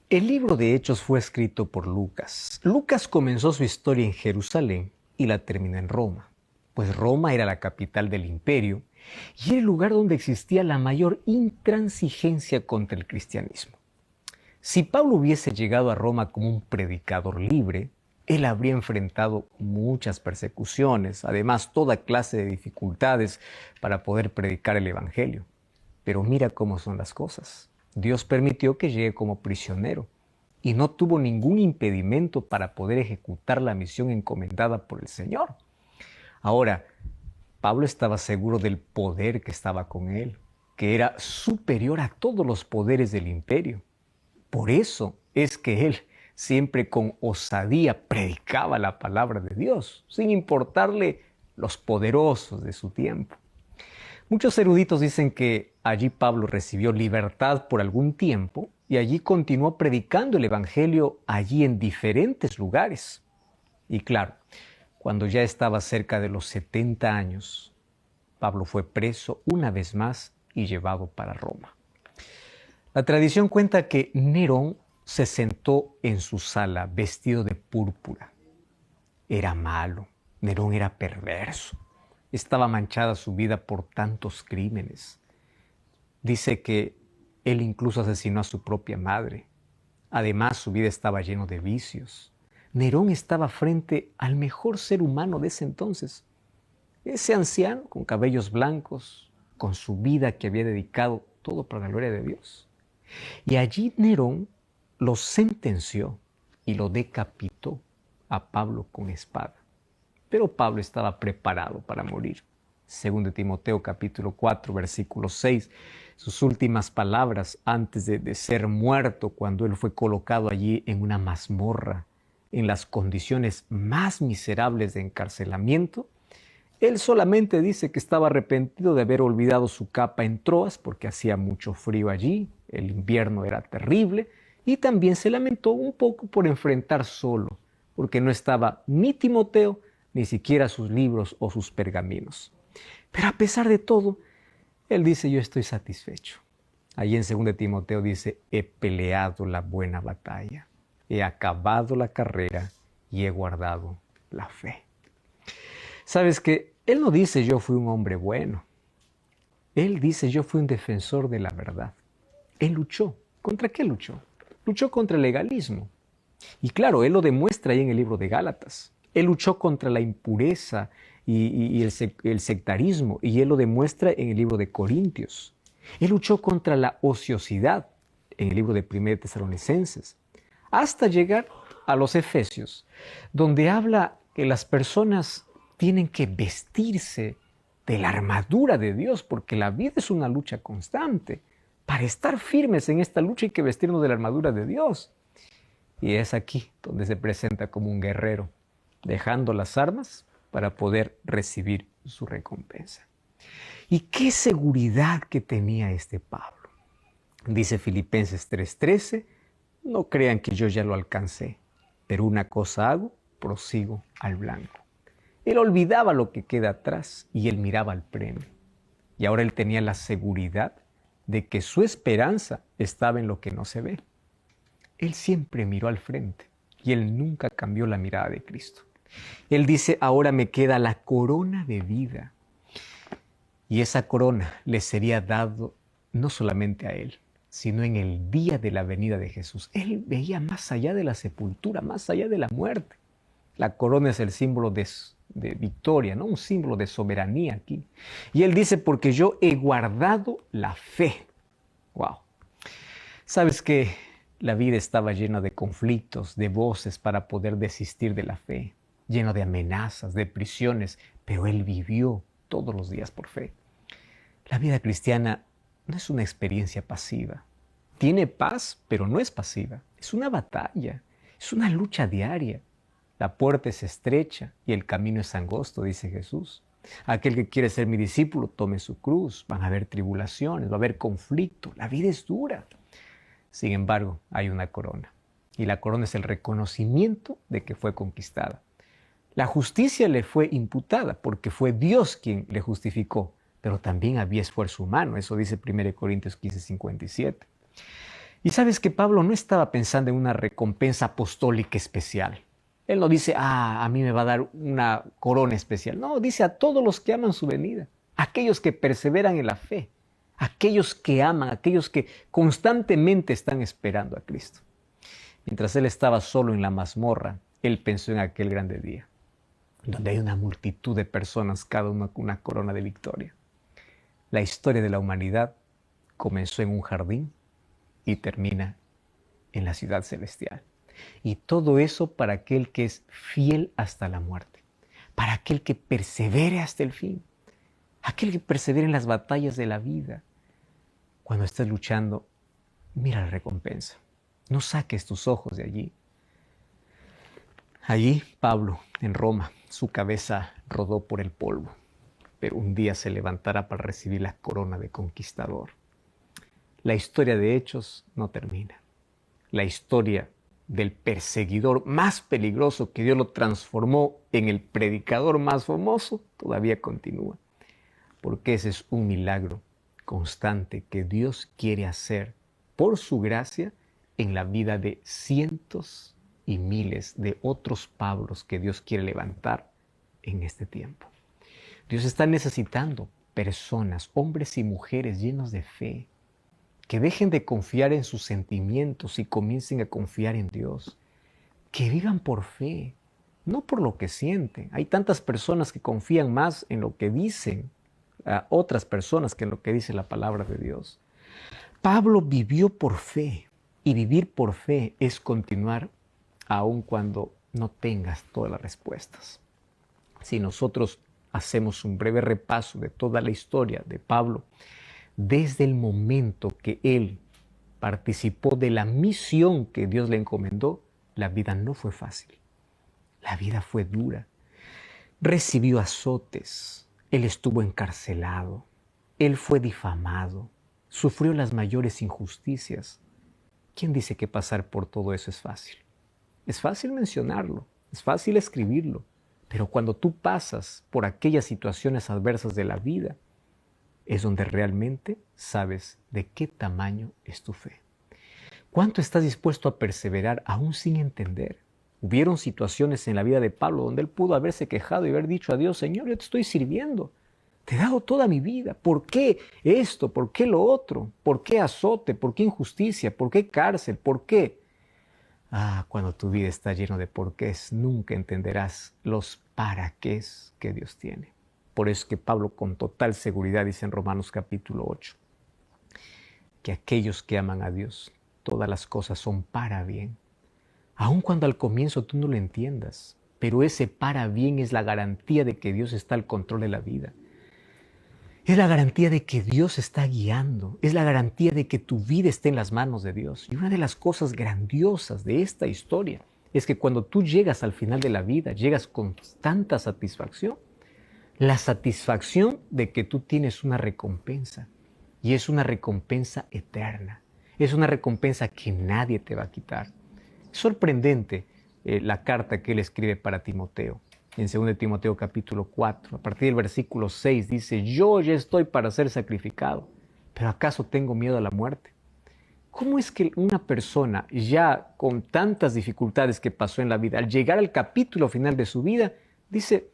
El libro de Hechos fue escrito por Lucas. Lucas comenzó su historia en Jerusalén y la terminó en Roma, pues Roma era la capital del imperio y era el lugar donde existía la mayor intransigencia contra el cristianismo. Si Pablo hubiese llegado a Roma como un predicador libre, él habría enfrentado muchas persecuciones, además toda clase de dificultades para poder predicar el Evangelio. Pero mira cómo son las cosas. Dios permitió que llegue como prisionero y no tuvo ningún impedimento para poder ejecutar la misión encomendada por el Señor. Ahora, Pablo estaba seguro del poder que estaba con él, que era superior a todos los poderes del imperio. Por eso es que él siempre con osadía predicaba la palabra de Dios, sin importarle los poderosos de su tiempo. Muchos eruditos dicen que allí Pablo recibió libertad por algún tiempo y allí continuó predicando el Evangelio allí en diferentes lugares. Y claro, cuando ya estaba cerca de los 70 años, Pablo fue preso una vez más y llevado para Roma. La tradición cuenta que Nerón se sentó en su sala vestido de púrpura. Era malo, Nerón era perverso. Estaba manchada su vida por tantos crímenes. Dice que él incluso asesinó a su propia madre. Además, su vida estaba llena de vicios. Nerón estaba frente al mejor ser humano de ese entonces. Ese anciano con cabellos blancos, con su vida que había dedicado todo para la gloria de Dios. Y allí Nerón lo sentenció y lo decapitó a Pablo con espada. Pero Pablo estaba preparado para morir. Según de Timoteo capítulo 4, versículo 6, sus últimas palabras antes de ser muerto, cuando él fue colocado allí en una mazmorra, en las condiciones más miserables de encarcelamiento, él solamente dice que estaba arrepentido de haber olvidado su capa en Troas porque hacía mucho frío allí, el invierno era terrible, y también se lamentó un poco por enfrentar solo, porque no estaba ni Timoteo, ni siquiera sus libros o sus pergaminos. Pero a pesar de todo, él dice, yo estoy satisfecho. Allí en 2 Timoteo dice, he peleado la buena batalla, he acabado la carrera y he guardado la fe. Sabes que él no dice yo fui un hombre bueno. Él dice yo fui un defensor de la verdad. Él luchó. ¿Contra qué luchó? Luchó contra el legalismo. Y claro, él lo demuestra ahí en el libro de Gálatas. Él luchó contra la impureza y el sectarismo, y él lo demuestra en el libro de Corintios. Él luchó contra la ociosidad en el libro de 1 Tesalonicenses, hasta llegar a los Efesios, donde habla que las personas tienen que vestirse de la armadura de Dios, porque la vida es una lucha constante. Para estar firmes en esta lucha hay que vestirnos de la armadura de Dios. Y es aquí donde se presenta como un guerrero, dejando las armas para poder recibir su recompensa. Y qué seguridad que tenía este Pablo. Dice Filipenses 3:13, no crean que yo ya lo alcancé, pero una cosa hago, prosigo al blanco. Él olvidaba lo que queda atrás y él miraba al premio. Y ahora él tenía la seguridad de que su esperanza estaba en lo que no se ve. Él siempre miró al frente y él nunca cambió la mirada de Cristo. Él dice, ahora me queda la corona de vida. Y esa corona le sería dado no solamente a él, sino en el día de la venida de Jesús. Él veía más allá de la sepultura, más allá de la muerte. La corona es el símbolo de victoria, ¿no? Un símbolo de soberanía aquí. Y él dice, porque yo he guardado la fe. ¡Wow! ¿Sabes que la vida estaba llena de conflictos, de voces para poder desistir de la fe, lleno de amenazas, de prisiones, pero él vivió todos los días por fe? La vida cristiana no es una experiencia pasiva. Tiene paz, pero no es pasiva. Es una batalla, es una lucha diaria. La puerta es estrecha y el camino es angosto, dice Jesús. Aquel que quiere ser mi discípulo, tome su cruz. Van a haber tribulaciones, va a haber conflicto. La vida es dura. Sin embargo, hay una corona. Y la corona es el reconocimiento de que fue conquistada. La justicia le fue imputada porque fue Dios quien le justificó. Pero también había esfuerzo humano. Eso dice 1 Corintios 15:57. Y sabes que Pablo no estaba pensando en una recompensa apostólica especial. Él no dice, a mí me va a dar una corona especial. No, dice a todos los que aman su venida, aquellos que perseveran en la fe, aquellos que aman, aquellos que constantemente están esperando a Cristo. Mientras él estaba solo en la mazmorra, él pensó en aquel grande día, donde hay una multitud de personas, cada una con una corona de victoria. La historia de la humanidad comenzó en un jardín y termina en la ciudad celestial. Y todo eso para aquel que es fiel hasta la muerte, para aquel que persevere hasta el fin, aquel que persevere en las batallas de la vida. Cuando estés luchando, mira la recompensa. No saques tus ojos de allí. Allí, Pablo, en Roma, su cabeza rodó por el polvo, pero un día se levantará para recibir la corona de conquistador. La historia de Hechos no termina. La historia del perseguidor más peligroso que Dios lo transformó en el predicador más famoso todavía continúa. Porque ese es un milagro constante que Dios quiere hacer por su gracia en la vida de cientos y miles de otros Pablos que Dios quiere levantar en este tiempo. Dios está necesitando personas, hombres y mujeres llenos de fe, que dejen de confiar en sus sentimientos y comiencen a confiar en Dios. que vivan por fe, no por lo que sienten. Hay tantas personas que confían más en lo que dicen a otras personas que en lo que dice la palabra de Dios. Pablo vivió por fe, y vivir por fe es continuar aun cuando no tengas todas las respuestas. Si nosotros hacemos un breve repaso de toda la historia de Pablo, desde el momento que él participó de la misión que Dios le encomendó, la vida no fue fácil. La vida fue dura. Recibió azotes, él estuvo encarcelado, él fue difamado, sufrió las mayores injusticias. ¿Quién dice que pasar por todo eso es fácil? Es fácil mencionarlo, es fácil escribirlo, pero cuando tú pasas por aquellas situaciones adversas de la vida, es donde realmente sabes de qué tamaño es tu fe. ¿Cuánto estás dispuesto a perseverar aún sin entender? Hubieron situaciones en la vida de Pablo donde él pudo haberse quejado y haber dicho a Dios: Señor, yo te estoy sirviendo, te he dado toda mi vida. ¿Por qué esto? ¿Por qué lo otro? ¿Por qué azote? ¿Por qué injusticia? ¿Por qué cárcel? ¿Por qué? Cuando tu vida está llena de porqués, nunca entenderás los para qué que Dios tiene. Por eso es que Pablo con total seguridad dice en Romanos capítulo 8, que aquellos que aman a Dios, todas las cosas son para bien. Aun cuando al comienzo tú no lo entiendas, pero ese para bien es la garantía de que Dios está al control de la vida. Es la garantía de que Dios está guiando, es la garantía de que tu vida esté en las manos de Dios. Y una de las cosas grandiosas de esta historia es que cuando tú llegas al final de la vida, llegas con tanta satisfacción. La satisfacción de que tú tienes una recompensa, y es una recompensa eterna, es una recompensa que nadie te va a quitar. Es sorprendente la carta que él escribe para Timoteo. En 2 Timoteo capítulo 4, a partir del versículo 6 dice: yo ya estoy para ser sacrificado, pero ¿acaso tengo miedo a la muerte? ¿Cómo es que una persona ya con tantas dificultades que pasó en la vida, al llegar al capítulo final de su vida, dice: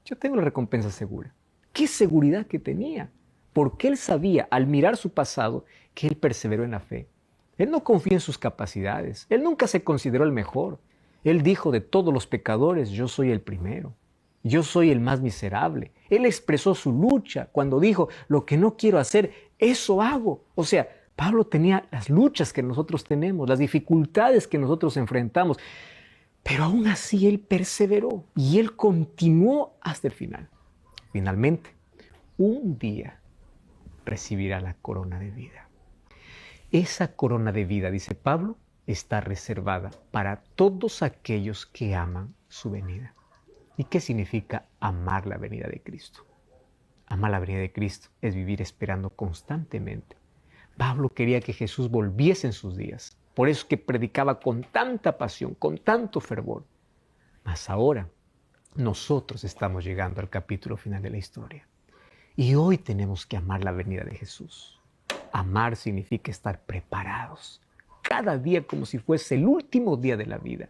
yo tengo la recompensa segura? ¿Qué seguridad que tenía? Porque él sabía, al mirar su pasado, que él perseveró en la fe. Él no confía en sus capacidades. Él nunca se consideró el mejor. Él dijo: de todos los pecadores, yo soy el primero. Yo soy el más miserable. Él expresó su lucha cuando dijo: lo que no quiero hacer, eso hago. O sea, Pablo tenía las luchas que nosotros tenemos, las dificultades que nosotros enfrentamos. Pero aún así él perseveró y él continuó hasta el final. Finalmente, un día recibirá la corona de vida. Esa corona de vida, dice Pablo, está reservada para todos aquellos que aman su venida. ¿Y qué significa amar la venida de Cristo? Amar la venida de Cristo es vivir esperando constantemente. Pablo quería que Jesús volviese en sus días. Por eso es que predicaba con tanta pasión, con tanto fervor. Mas ahora nosotros estamos llegando al capítulo final de la historia. Y hoy tenemos que amar la venida de Jesús. Amar significa estar preparados. Cada día como si fuese el último día de la vida.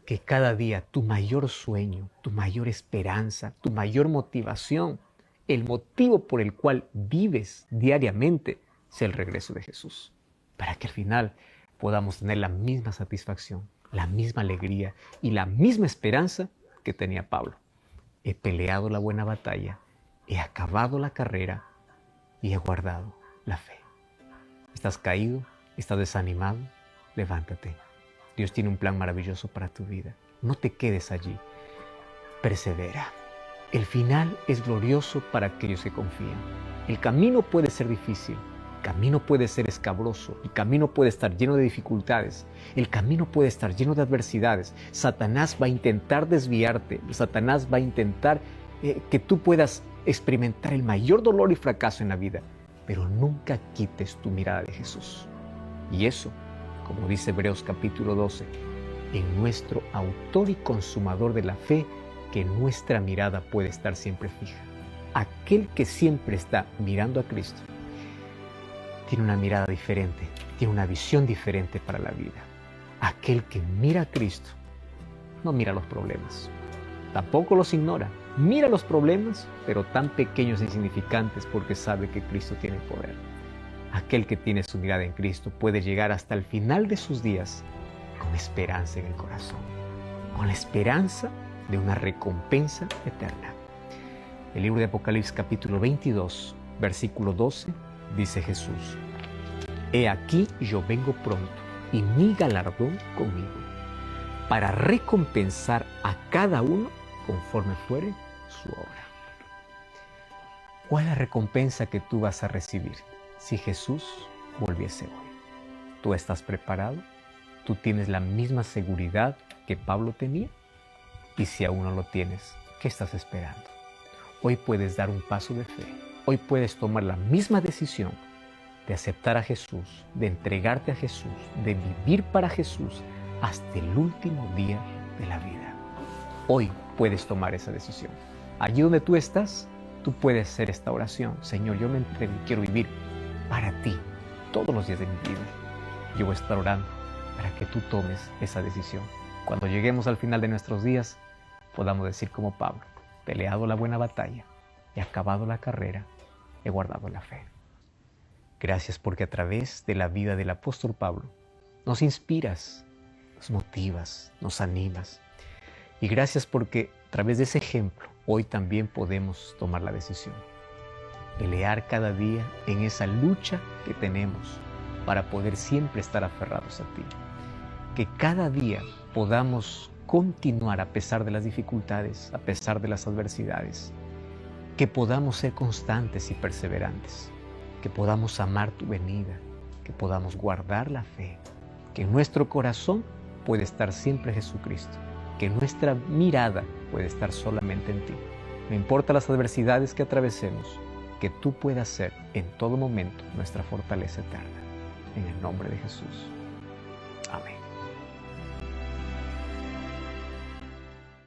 Que cada día tu mayor sueño, tu mayor esperanza, tu mayor motivación, el motivo por el cual vives diariamente, sea el regreso de Jesús. Para que al final podamos tener la misma satisfacción, la misma alegría y la misma esperanza que tenía Pablo. He peleado la buena batalla, he acabado la carrera y he guardado la fe. ¿Estás caído? ¿Estás desanimado? Levántate. Dios tiene un plan maravilloso para tu vida. No te quedes allí. Persevera. El final es glorioso para aquellos que confían. El camino puede ser difícil. El camino puede ser escabroso, el camino puede estar lleno de dificultades, el camino puede estar lleno de adversidades. Satanás va a intentar desviarte, Satanás va a intentar que tú puedas experimentar el mayor dolor y fracaso en la vida, pero nunca quites tu mirada de Jesús. Y eso, como dice Hebreos capítulo 12, en nuestro autor y consumador de la fe, que nuestra mirada puede estar siempre fija. Aquel que siempre está mirando a Cristo, tiene una mirada diferente, tiene una visión diferente para la vida. Aquel que mira a Cristo no mira los problemas, tampoco los ignora. Mira los problemas, pero tan pequeños e insignificantes porque sabe que Cristo tiene poder. Aquel que tiene su mirada en Cristo puede llegar hasta el final de sus días con esperanza en el corazón, con la esperanza de una recompensa eterna. El libro de Apocalipsis capítulo 22, versículo 12, dice Jesús: He aquí yo vengo pronto, y mi galardón conmigo, para recompensar a cada uno conforme fuere su obra. ¿Cuál es la recompensa que tú vas a recibir si Jesús volviese hoy? ¿Tú estás preparado? ¿Tú tienes la misma seguridad que Pablo tenía? Y si aún no lo tienes, ¿qué estás esperando? Hoy puedes dar un paso de fe. Hoy puedes tomar la misma decisión de aceptar a Jesús, de entregarte a Jesús, de vivir para Jesús hasta el último día de la vida. Hoy puedes tomar esa decisión. Allí donde tú estás, tú puedes hacer esta oración: Señor, yo me entrego y quiero vivir para ti todos los días de mi vida. Yo voy a estar orando para que tú tomes esa decisión. Cuando lleguemos al final de nuestros días, podamos decir como Pablo: peleado la buena batalla, he acabado la carrera, he guardado la fe. Gracias porque a través de la vida del apóstol Pablo nos inspiras, nos motivas, nos animas. Y gracias porque a través de ese ejemplo hoy también podemos tomar la decisión. Pelear cada día en esa lucha que tenemos para poder siempre estar aferrados a ti. Que cada día podamos continuar a pesar de las dificultades, a pesar de las adversidades. Que podamos ser constantes y perseverantes. Que podamos amar tu venida. Que podamos guardar la fe. Que en nuestro corazón puede estar siempre Jesucristo. Que nuestra mirada puede estar solamente en ti. No importa las adversidades que atravesemos, que tú puedas ser en todo momento nuestra fortaleza eterna. En el nombre de Jesús. Amén.